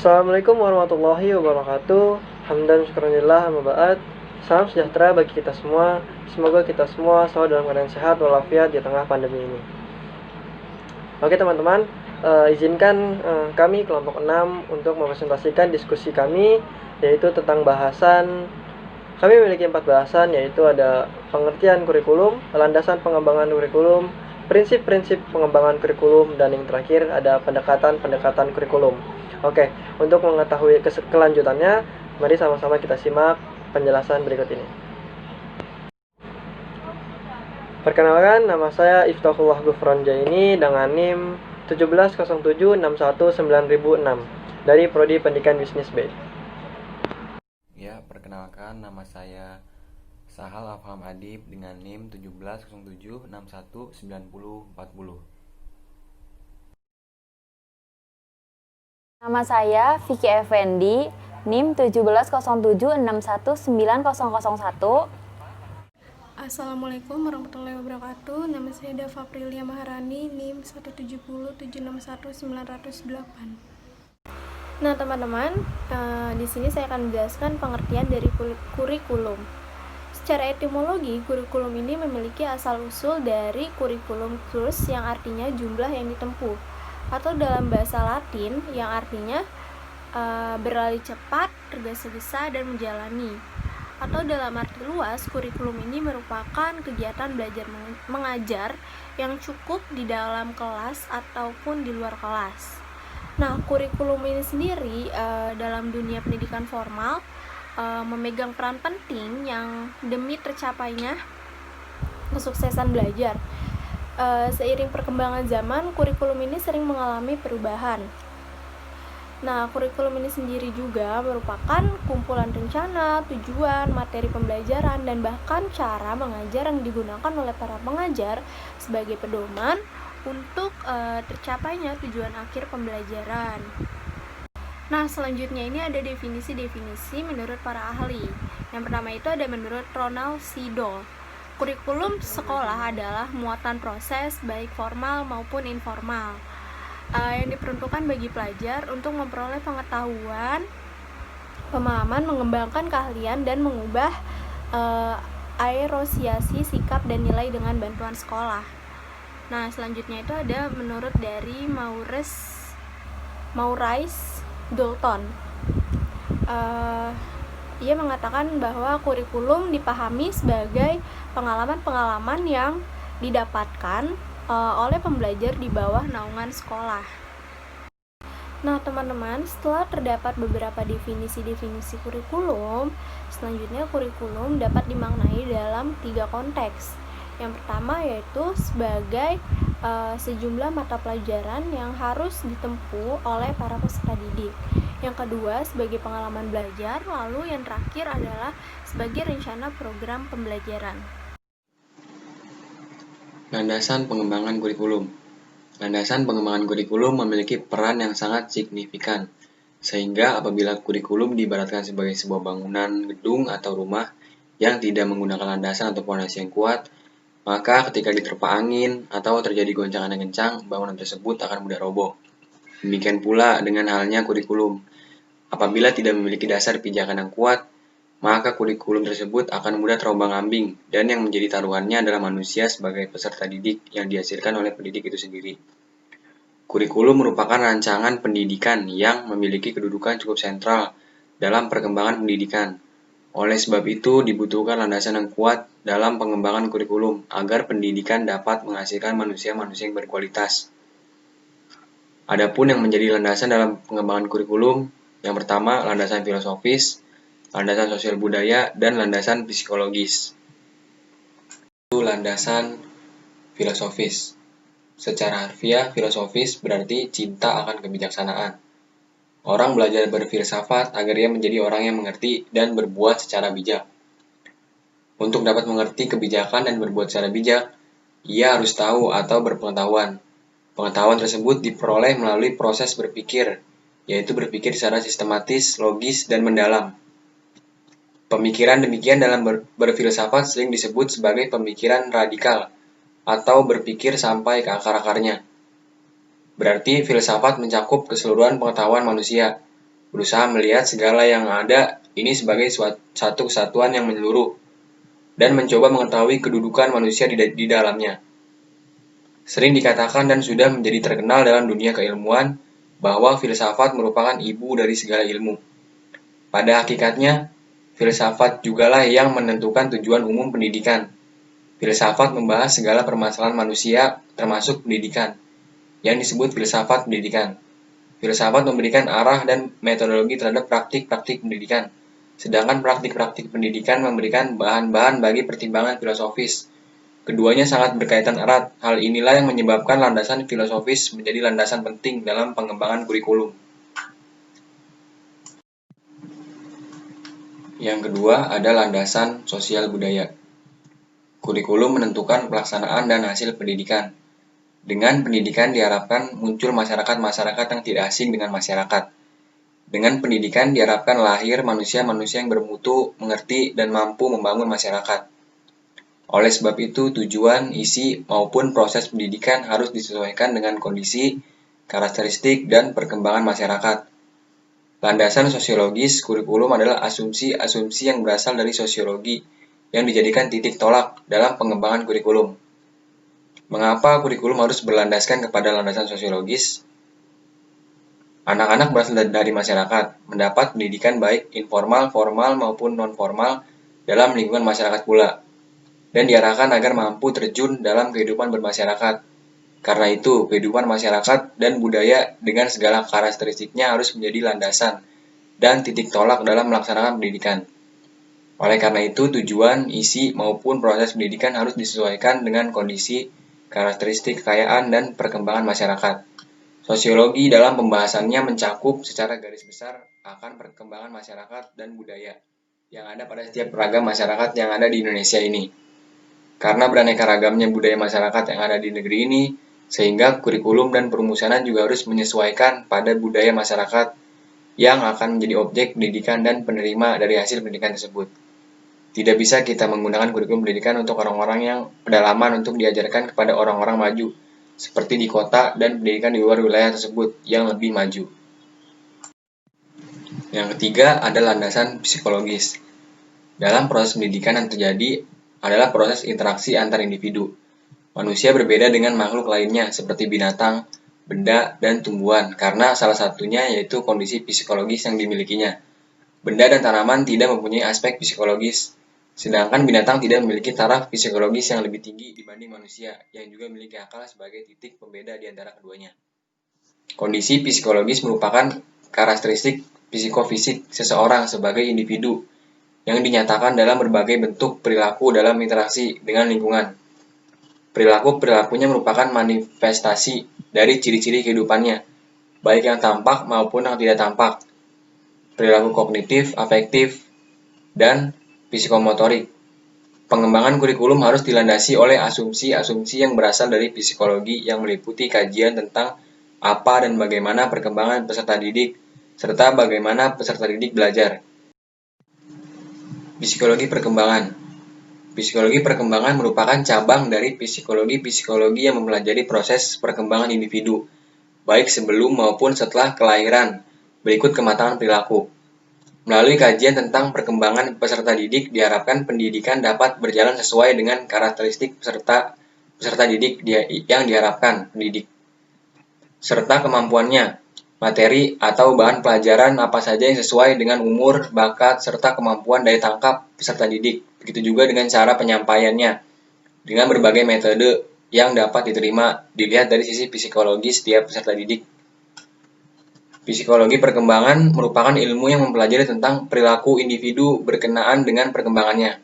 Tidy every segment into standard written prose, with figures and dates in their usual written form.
Assalamualaikum warahmatullahi wabarakatuh. Hamdan syukurillah amma ba'd. Salam sejahtera bagi kita semua. Semoga kita semua selalu dalam keadaan sehat walafiat di tengah pandemi ini. Oke teman-teman, izinkan kami kelompok 6 untuk mempresentasikan diskusi kami, yaitu tentang bahasan. Kami memiliki 4 bahasan, yaitu ada pengertian kurikulum, landasan pengembangan kurikulum, prinsip-prinsip pengembangan kurikulum, dan yang terakhir ada pendekatan-pendekatan kurikulum. Oke, untuk mengetahui kelanjutannya, mari sama-sama kita simak penjelasan berikut ini. Perkenalkan, nama saya Iftahullah Gufron Jaini dengan NIM 17076199006 dari Prodi Pendidikan Bisnis B. Ya, perkenalkan, nama saya Sahal Afham Adib dengan NIM 17076191040. Nama saya Vicky Effendi, NIM 17076190001. Assalamualaikum warahmatullahi wabarakatuh. Nama saya Dava Prilia Maharani, NIM 170761908. Nah, teman-teman, di sini saya akan menjelaskan pengertian dari kurikulum. Secara etimologi, kurikulum ini memiliki asal-usul dari kurikulum kurs yang artinya jumlah yang ditempuh, atau dalam bahasa Latin yang artinya berlari cepat, tergesa-gesa, dan menjalani. Atau dalam arti luas, kurikulum ini merupakan kegiatan belajar mengajar yang cukup di dalam kelas ataupun di luar kelas. Nah, kurikulum ini sendiri dalam dunia pendidikan formal memegang peran penting yang demi tercapainya kesuksesan belajar. Seiring perkembangan zaman, kurikulum ini sering mengalami perubahan. Nah, kurikulum ini sendiri juga merupakan kumpulan rencana, tujuan, materi pembelajaran, dan bahkan cara mengajar yang digunakan oleh para pengajar sebagai pedoman untuk tercapainya tujuan akhir pembelajaran. Nah, selanjutnya ini ada definisi-definisi menurut para ahli. Yang pertama itu ada menurut Ronald C. Dole. Kurikulum sekolah adalah muatan proses baik formal maupun informal yang diperuntukkan bagi pelajar untuk memperoleh pengetahuan, pemahaman, mengembangkan keahlian, dan mengubah aerosiasi sikap dan nilai dengan bantuan sekolah. Nah, selanjutnya itu ada menurut dari Maurice Dalton. Ia mengatakan bahwa kurikulum dipahami sebagai pengalaman-pengalaman yang didapatkan oleh pembelajar di bawah naungan sekolah. Nah, teman-teman, setelah terdapat beberapa definisi-definisi kurikulum, selanjutnya kurikulum dapat dimaknai dalam 3 konteks. Yang pertama yaitu sebagai sejumlah mata pelajaran yang harus ditempuh oleh para peserta didik. Yang kedua sebagai pengalaman belajar, lalu yang terakhir adalah sebagai rencana program pembelajaran. Landasan pengembangan kurikulum. Landasan pengembangan kurikulum memiliki peran yang sangat signifikan, sehingga apabila kurikulum diibaratkan sebagai sebuah bangunan, gedung, atau rumah yang tidak menggunakan landasan atau fondasi yang kuat, maka ketika diterpa angin atau terjadi goncangan yang kencang, bangunan tersebut akan mudah roboh. Demikian pula dengan halnya kurikulum. Apabila tidak memiliki dasar pijakan yang kuat, maka kurikulum tersebut akan mudah terombang-ambing, dan yang menjadi taruhannya adalah manusia sebagai peserta didik yang dihasilkan oleh pendidik itu sendiri. Kurikulum merupakan rancangan pendidikan yang memiliki kedudukan cukup sentral dalam perkembangan pendidikan. Oleh sebab itu, dibutuhkan landasan yang kuat dalam pengembangan kurikulum agar pendidikan dapat menghasilkan manusia-manusia yang berkualitas. Adapun yang menjadi landasan dalam pengembangan kurikulum, yang pertama landasan filosofis, landasan sosial budaya, dan landasan psikologis. Landasan filosofis. Secara harfiah, filosofis berarti cinta akan kebijaksanaan. Orang belajar berfilsafat agar ia menjadi orang yang mengerti dan berbuat secara bijak. Untuk dapat mengerti kebijakan dan berbuat secara bijak, ia harus tahu atau berpengetahuan. Pengetahuan tersebut diperoleh melalui proses berpikir, yaitu berpikir secara sistematis, logis, dan mendalam. Pemikiran demikian dalam berfilsafat sering disebut sebagai pemikiran radikal atau berpikir sampai ke akar-akarnya. Berarti filsafat mencakup keseluruhan pengetahuan manusia, berusaha melihat segala yang ada ini sebagai satu kesatuan yang menyeluruh, dan mencoba mengetahui kedudukan manusia di dalamnya. Sering dikatakan dan sudah menjadi terkenal dalam dunia keilmuan bahwa filsafat merupakan ibu dari segala ilmu. Pada hakikatnya, filsafat jugalah yang menentukan tujuan umum pendidikan. Filsafat membahas segala permasalahan manusia, termasuk pendidikan, yang disebut filsafat pendidikan. Filsafat memberikan arah dan metodologi terhadap praktik-praktik pendidikan, sedangkan praktik-praktik pendidikan memberikan bahan-bahan bagi pertimbangan filosofis. Keduanya sangat berkaitan erat. Hal inilah yang menyebabkan landasan filosofis menjadi landasan penting dalam pengembangan kurikulum. Yang kedua ada landasan sosial budaya. Kurikulum menentukan pelaksanaan dan hasil pendidikan. Dengan pendidikan diharapkan muncul masyarakat-masyarakat yang tidak asing dengan masyarakat. Dengan pendidikan diharapkan lahir manusia-manusia yang bermutu, mengerti, dan mampu membangun masyarakat. Oleh sebab itu, tujuan, isi, maupun proses pendidikan harus disesuaikan dengan kondisi, karakteristik, dan perkembangan masyarakat. Landasan sosiologis kurikulum adalah asumsi-asumsi yang berasal dari sosiologi yang dijadikan titik tolak dalam pengembangan kurikulum. Mengapa kurikulum harus berlandaskan kepada landasan sosiologis? Anak-anak berasal dari masyarakat, mendapat pendidikan baik informal, formal, maupun non-formal dalam lingkungan masyarakat pula, dan diarahkan agar mampu terjun dalam kehidupan bermasyarakat. Karena itu, kehidupan masyarakat dan budaya dengan segala karakteristiknya harus menjadi landasan dan titik tolak dalam melaksanakan pendidikan. Oleh karena itu, tujuan, isi, maupun proses pendidikan harus disesuaikan dengan kondisi, karakteristik, kekayaan, dan perkembangan masyarakat. Sosiologi dalam pembahasannya mencakup secara garis besar akan perkembangan masyarakat dan budaya yang ada pada setiap ragam masyarakat yang ada di Indonesia ini. Karena beraneka ragamnya budaya masyarakat yang ada di negeri ini, sehingga kurikulum dan perumusanan juga harus menyesuaikan pada budaya masyarakat yang akan menjadi objek pendidikan dan penerima dari hasil pendidikan tersebut. Tidak bisa kita menggunakan kurikulum pendidikan untuk orang-orang yang pedalaman untuk diajarkan kepada orang-orang maju, seperti di kota dan pendidikan di luar wilayah tersebut yang lebih maju. Yang ketiga ada landasan psikologis. Dalam proses pendidikan yang terjadi adalah proses interaksi antar individu. Manusia berbeda dengan makhluk lainnya seperti binatang, benda, dan tumbuhan karena salah satunya yaitu kondisi psikologis yang dimilikinya. Benda dan tanaman tidak mempunyai aspek psikologis, sedangkan binatang tidak memiliki taraf psikologis yang lebih tinggi dibanding manusia yang juga memiliki akal sebagai titik pembeda di antara keduanya. Kondisi psikologis merupakan karakteristik psikofisik seseorang sebagai individu yang dinyatakan dalam berbagai bentuk perilaku dalam interaksi dengan lingkungan. Perilaku-perilakunya merupakan manifestasi dari ciri-ciri kehidupannya, baik yang tampak maupun yang tidak tampak. Perilaku kognitif, afektif, dan psikomotorik. Pengembangan kurikulum harus dilandasi oleh asumsi-asumsi yang berasal dari psikologi yang meliputi kajian tentang apa dan bagaimana perkembangan peserta didik, serta bagaimana peserta didik belajar. Psikologi perkembangan. Psikologi perkembangan merupakan cabang dari psikologi yang mempelajari proses perkembangan individu, baik sebelum maupun setelah kelahiran, berikut kematangan perilaku. Melalui kajian tentang perkembangan peserta didik, diharapkan pendidikan dapat berjalan sesuai dengan karakteristik peserta didik yang diharapkan pendidik, serta kemampuannya, materi atau bahan pelajaran apa saja yang sesuai dengan umur, bakat, serta kemampuan daya tangkap peserta didik. Begitu juga dengan cara penyampaiannya, dengan berbagai metode yang dapat diterima, dilihat dari sisi psikologis setiap peserta didik. Psikologi perkembangan merupakan ilmu yang mempelajari tentang perilaku individu berkenaan dengan perkembangannya.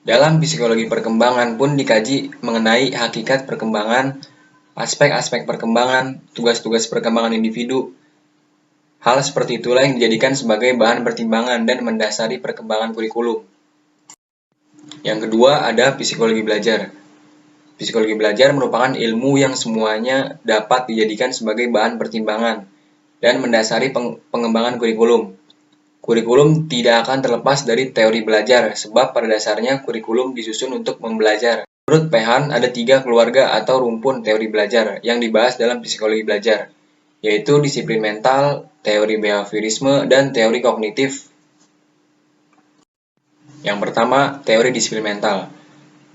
Dalam psikologi perkembangan pun dikaji mengenai hakikat perkembangan, aspek-aspek perkembangan, tugas-tugas perkembangan individu. Hal seperti itulah yang dijadikan sebagai bahan pertimbangan dan mendasari perkembangan kurikulum. Yang kedua ada psikologi belajar. Psikologi belajar merupakan ilmu yang semuanya dapat dijadikan sebagai bahan pertimbangan dan mendasari pengembangan kurikulum. Kurikulum tidak akan terlepas dari teori belajar, sebab pada dasarnya kurikulum disusun untuk membelajar. Menurut Pehan, ada 3 keluarga atau rumpun teori belajar yang dibahas dalam psikologi belajar, yaitu disiplin mental, teori behaviorisme, dan teori kognitif. Yang pertama, teori disiplin mental.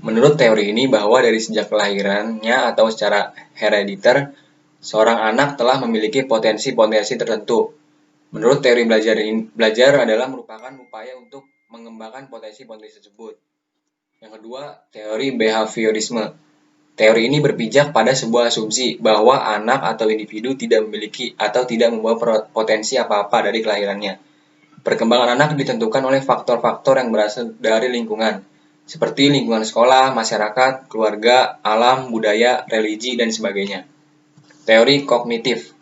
Menurut teori ini bahwa dari sejak kelahirannya atau secara herediter, seorang anak telah memiliki potensi-potensi tertentu. Menurut teori belajar adalah merupakan upaya untuk mengembangkan potensi-potensi tersebut. Yang kedua, teori behaviorisme. Teori ini berpijak pada sebuah asumsi bahwa anak atau individu tidak memiliki atau tidak membawa potensi apa-apa dari kelahirannya. Perkembangan anak ditentukan oleh faktor-faktor yang berasal dari lingkungan, seperti lingkungan sekolah, masyarakat, keluarga, alam, budaya, religi, dan sebagainya. Teori kognitif.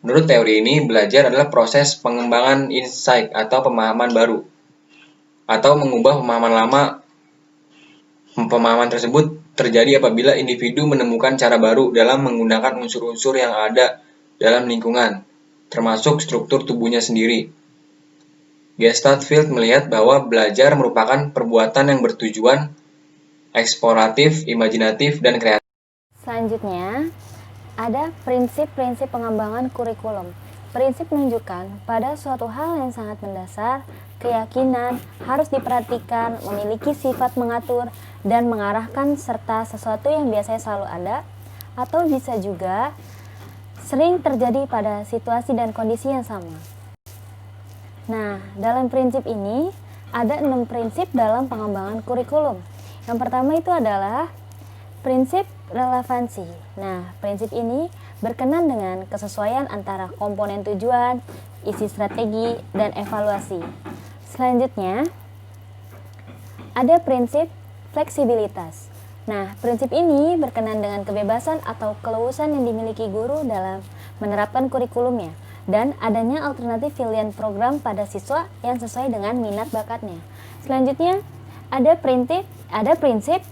Menurut teori ini, belajar adalah proses pengembangan insight atau pemahaman baru, atau mengubah pemahaman lama. Pemahaman tersebut terjadi apabila individu menemukan cara baru dalam menggunakan unsur-unsur yang ada dalam lingkungan, termasuk struktur tubuhnya sendiri. Gestalt Field melihat bahwa belajar merupakan perbuatan yang bertujuan, eksploratif, imajinatif, dan kreatif. Selanjutnya, ada prinsip-prinsip pengembangan kurikulum. Prinsip menunjukkan pada suatu hal yang sangat mendasar, keyakinan harus diperhatikan, memiliki sifat mengatur dan mengarahkan serta sesuatu yang biasanya selalu ada atau bisa juga sering terjadi pada situasi dan kondisi yang sama. Nah, dalam prinsip ini ada 6 prinsip dalam pengembangan kurikulum. Yang pertama itu adalah prinsip relevansi. Nah, prinsip ini berkenan dengan kesesuaian antara komponen tujuan, isi strategi, dan evaluasi. Selanjutnya, ada prinsip fleksibilitas. Nah, prinsip ini berkenan dengan kebebasan atau keleluasan yang dimiliki guru dalam menerapkan kurikulumnya dan adanya alternatif pilihan program pada siswa yang sesuai dengan minat bakatnya. Selanjutnya, ada prinsip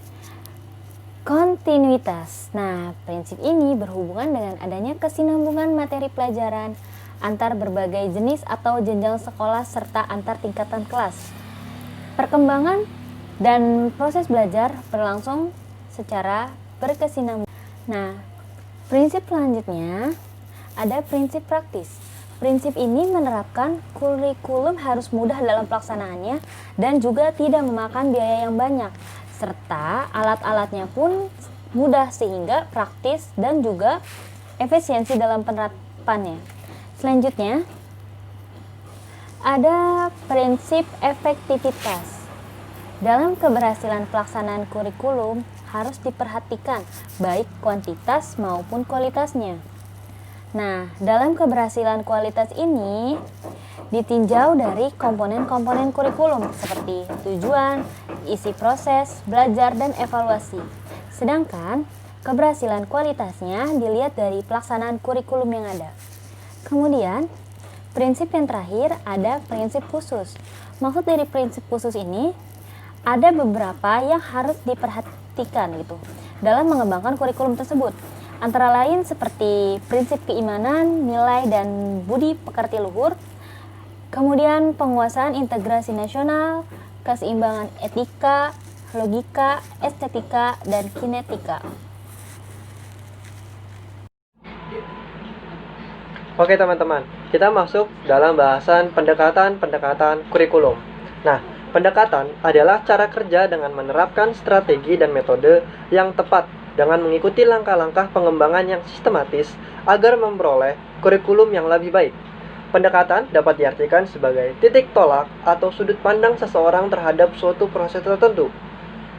kontinuitas. Nah, prinsip ini berhubungan dengan adanya kesinambungan materi pelajaran antar berbagai jenis atau jenjang sekolah serta antar tingkatan kelas. Perkembangan dan proses belajar berlangsung secara berkesinambungan. Nah, prinsip selanjutnya ada prinsip praktis. Prinsip ini menerapkan kurikulum harus mudah dalam pelaksanaannya dan juga tidak memakan biaya yang banyak, serta alat-alatnya pun mudah sehingga praktis dan juga efisiensi dalam penerapannya. Selanjutnya, ada prinsip efektivitas. Dalam keberhasilan pelaksanaan kurikulum harus diperhatikan baik kuantitas maupun kualitasnya. Nah, dalam keberhasilan kualitas ini ditinjau dari komponen-komponen kurikulum seperti tujuan, isi proses, belajar, dan evaluasi. Sedangkan keberhasilan kualitasnya dilihat dari pelaksanaan kurikulum yang ada. Kemudian, prinsip yang terakhir ada prinsip khusus. Maksud dari prinsip khusus ini ada beberapa yang harus diperhatikan gitu dalam mengembangkan kurikulum tersebut. Antara lain seperti prinsip keimanan, nilai dan budi pekerti luhur, kemudian penguasaan integrasi nasional, keseimbangan etika, logika, estetika, dan kinetika. Oke teman-teman, kita masuk dalam bahasan pendekatan-pendekatan kurikulum. Nah, pendekatan adalah cara kerja dengan menerapkan strategi dan metode yang tepat dengan mengikuti langkah-langkah pengembangan yang sistematis agar memperoleh kurikulum yang lebih baik. Pendekatan dapat diartikan sebagai titik tolak atau sudut pandang seseorang terhadap suatu proses tertentu.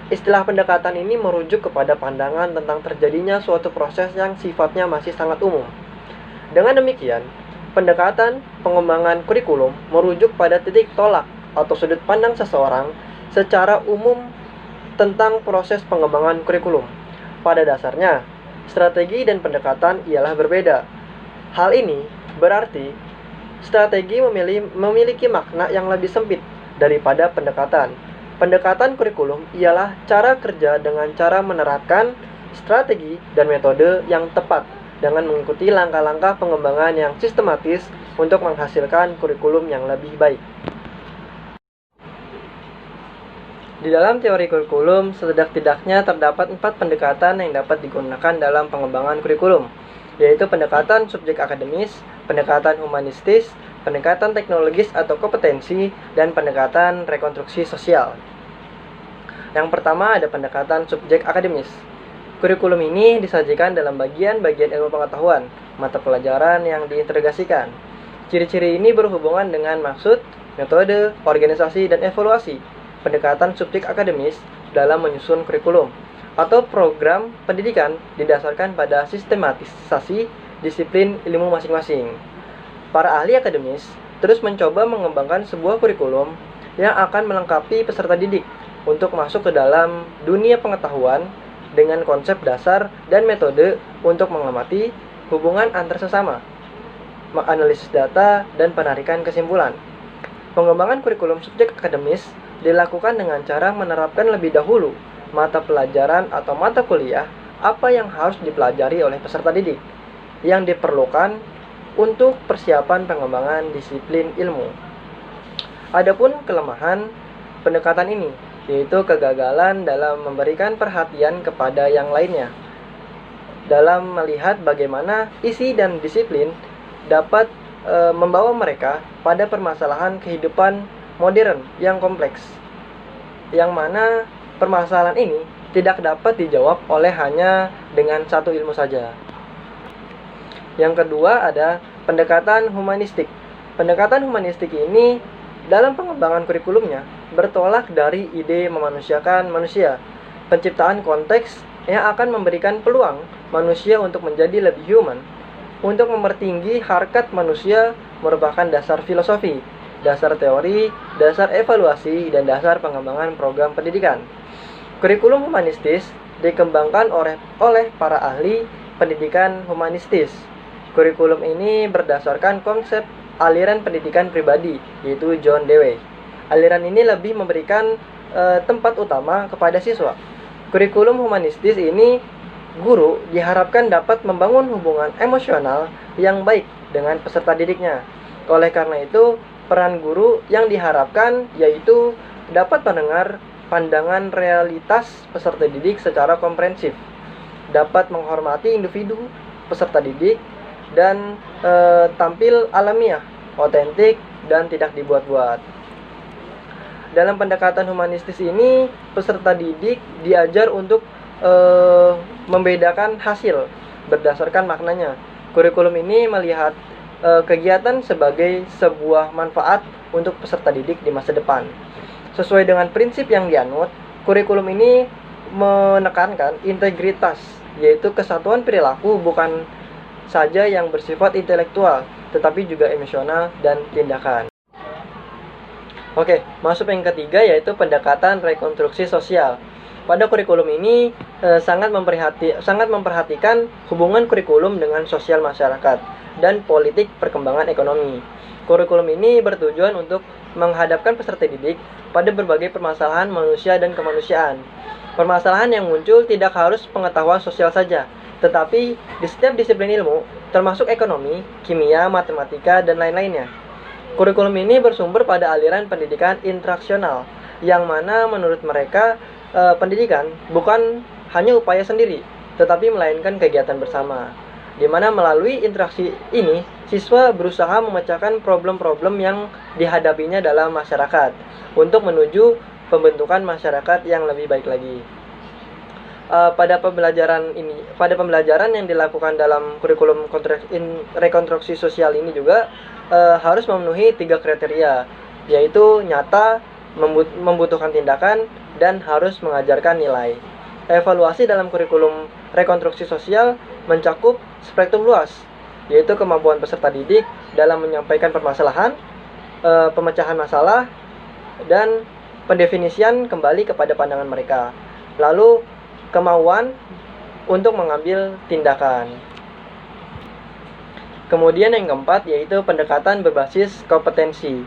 Istilah pendekatan ini merujuk kepada pandangan tentang terjadinya suatu proses yang sifatnya masih sangat umum. Dengan demikian, pendekatan pengembangan kurikulum merujuk pada titik tolak atau sudut pandang seseorang secara umum tentang proses pengembangan kurikulum. Pada dasarnya, strategi dan pendekatan ialah berbeda. Hal ini berarti strategi memiliki makna yang lebih sempit daripada pendekatan. Pendekatan kurikulum ialah cara kerja dengan cara menerapkan strategi dan metode yang tepat dengan mengikuti langkah-langkah pengembangan yang sistematis untuk menghasilkan kurikulum yang lebih baik. Di dalam teori kurikulum, setidak-tidaknya terdapat 4 pendekatan yang dapat digunakan dalam pengembangan kurikulum. yaitu pendekatan subjek akademis, pendekatan humanistis, pendekatan teknologis atau kompetensi, dan pendekatan rekonstruksi sosial. Yang pertama ada pendekatan subjek akademis. Kurikulum ini disajikan dalam bagian-bagian ilmu pengetahuan, mata pelajaran yang diintegrasikan. Ciri-ciri ini berhubungan dengan maksud, metode, organisasi, dan evaluasi pendekatan subjek akademis dalam menyusun kurikulum atau program pendidikan didasarkan pada sistematisasi disiplin ilmu masing-masing. Para ahli akademis terus mencoba mengembangkan sebuah kurikulum yang akan melengkapi peserta didik untuk masuk ke dalam dunia pengetahuan dengan konsep dasar dan metode untuk mengamati hubungan antar sesama, menganalisis data, dan penarikan kesimpulan. Pengembangan kurikulum subjek akademis dilakukan dengan cara menerapkan lebih dahulu mata pelajaran atau mata kuliah apa yang harus dipelajari oleh peserta didik yang diperlukan untuk persiapan pengembangan disiplin ilmu. Adapun kelemahan pendekatan ini yaitu kegagalan dalam memberikan perhatian kepada yang lainnya dalam melihat bagaimana isi dan disiplin dapat membawa mereka pada permasalahan kehidupan modern yang kompleks, yang mana permasalahan ini tidak dapat dijawab oleh hanya dengan satu ilmu saja. Yang kedua ada pendekatan humanistik. Pendekatan humanistik ini dalam pengembangan kurikulumnya bertolak dari ide memanusiakan manusia, penciptaan konteks yang akan memberikan peluang manusia untuk menjadi lebih human, untuk mempertinggi harkat manusia merupakan dasar filosofi, dasar teori, dasar evaluasi, dan dasar pengembangan program pendidikan. Kurikulum humanistis dikembangkan oleh para ahli pendidikan humanistis. Kurikulum ini berdasarkan konsep aliran pendidikan pribadi, yaitu John Dewey. Aliran ini lebih memberikan tempat utama kepada siswa. Kurikulum humanistis ini, guru diharapkan dapat membangun hubungan emosional yang baik dengan peserta didiknya. Oleh karena itu, peran guru yang diharapkan yaitu dapat mendengar pandangan realitas peserta didik secara komprehensif, dapat menghormati individu peserta didik, dan tampil alamiah, otentik, dan tidak dibuat-buat. Dalam pendekatan humanistis ini, peserta didik diajar untuk membedakan hasil berdasarkan maknanya. Kurikulum ini melihat kegiatan sebagai sebuah manfaat untuk peserta didik di masa depan. Sesuai dengan prinsip yang dianut, kurikulum ini menekankan integritas, yaitu kesatuan perilaku bukan saja yang bersifat intelektual, tetapi juga emosional dan tindakan. Oke, masuk yang ketiga yaitu pendekatan rekonstruksi sosial. Pada kurikulum ini sangat memperhatikan hubungan kurikulum dengan sosial masyarakat dan politik perkembangan ekonomi. Kurikulum ini bertujuan untuk menghadapkan peserta didik pada berbagai permasalahan manusia dan kemanusiaan. Permasalahan yang muncul tidak harus pengetahuan sosial saja, tetapi di setiap disiplin ilmu, termasuk ekonomi, kimia, matematika, dan lain-lainnya. Kurikulum ini bersumber pada aliran pendidikan interaksional, yang mana menurut mereka pendidikan bukan hanya upaya sendiri, tetapi melainkan kegiatan bersama, di mana melalui interaksi ini, siswa berusaha memecahkan problem-problem yang dihadapinya dalam masyarakat untuk menuju pembentukan masyarakat yang lebih baik lagi. Pada pembelajaran yang dilakukan dalam kurikulum rekonstruksi sosial ini juga harus memenuhi 3 kriteria, yaitu nyata, membutuhkan tindakan, dan harus mengajarkan nilai. Evaluasi dalam kurikulum rekonstruksi sosial mencakup spektrum luas, yaitu kemampuan peserta didik dalam menyampaikan permasalahan, pemecahan masalah, dan pendefinisian kembali kepada pandangan mereka. Lalu kemauan untuk mengambil tindakan. Kemudian yang keempat yaitu pendekatan berbasis kompetensi.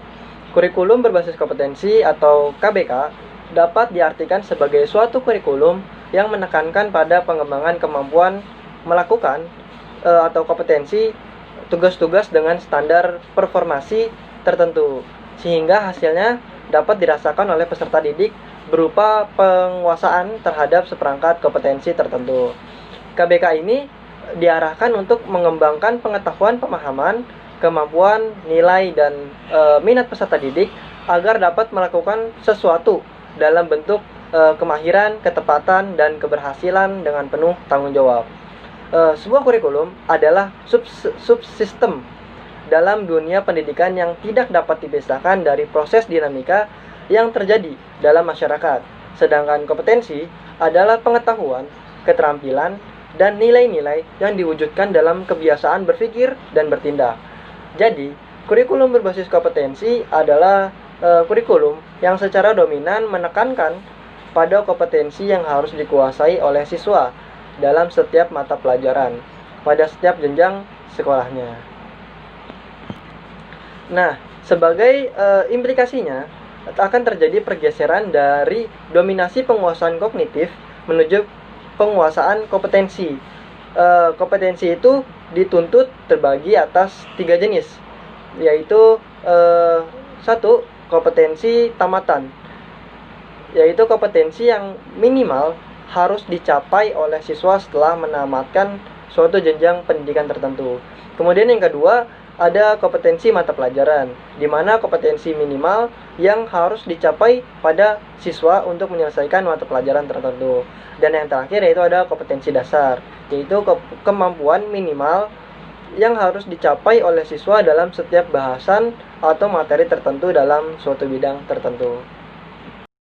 Kurikulum berbasis kompetensi atau KBK dapat diartikan sebagai suatu kurikulum yang menekankan pada pengembangan kemampuan melakukan atau kompetensi tugas-tugas dengan standar performasi tertentu, sehingga hasilnya dapat dirasakan oleh peserta didik berupa penguasaan terhadap seperangkat kompetensi tertentu. KBK ini diarahkan untuk mengembangkan pengetahuan, pemahaman, kemampuan, nilai, dan minat peserta didik agar dapat melakukan sesuatu dalam bentuk kemahiran, ketepatan, dan keberhasilan dengan penuh tanggung jawab. Sebuah kurikulum adalah subsistem dalam dunia pendidikan yang tidak dapat dipisahkan dari proses dinamika yang terjadi dalam masyarakat. Sedangkan kompetensi adalah pengetahuan, keterampilan, dan nilai-nilai yang diwujudkan dalam kebiasaan berpikir dan bertindak. Jadi, kurikulum berbasis kompetensi adalah kurikulum yang secara dominan menekankan pada kompetensi yang harus dikuasai oleh siswa dalam setiap mata pelajaran pada setiap jenjang sekolahnya. Nah, sebagai implikasinya akan terjadi pergeseran dari dominasi penguasaan kognitif menuju penguasaan kompetensi. Kompetensi itu dituntut terbagi atas 3 jenis, yaitu 1. Kompetensi tamatan, yaitu kompetensi yang minimal harus dicapai oleh siswa setelah menamatkan suatu jenjang pendidikan tertentu. Kemudian yang kedua, ada kompetensi mata pelajaran, di mana kompetensi minimal yang harus dicapai pada siswa untuk menyelesaikan mata pelajaran tertentu. Dan yang terakhir yaitu ada kompetensi dasar, yaitu kemampuan minimal yang harus dicapai oleh siswa dalam setiap bahasan atau materi tertentu dalam suatu bidang tertentu.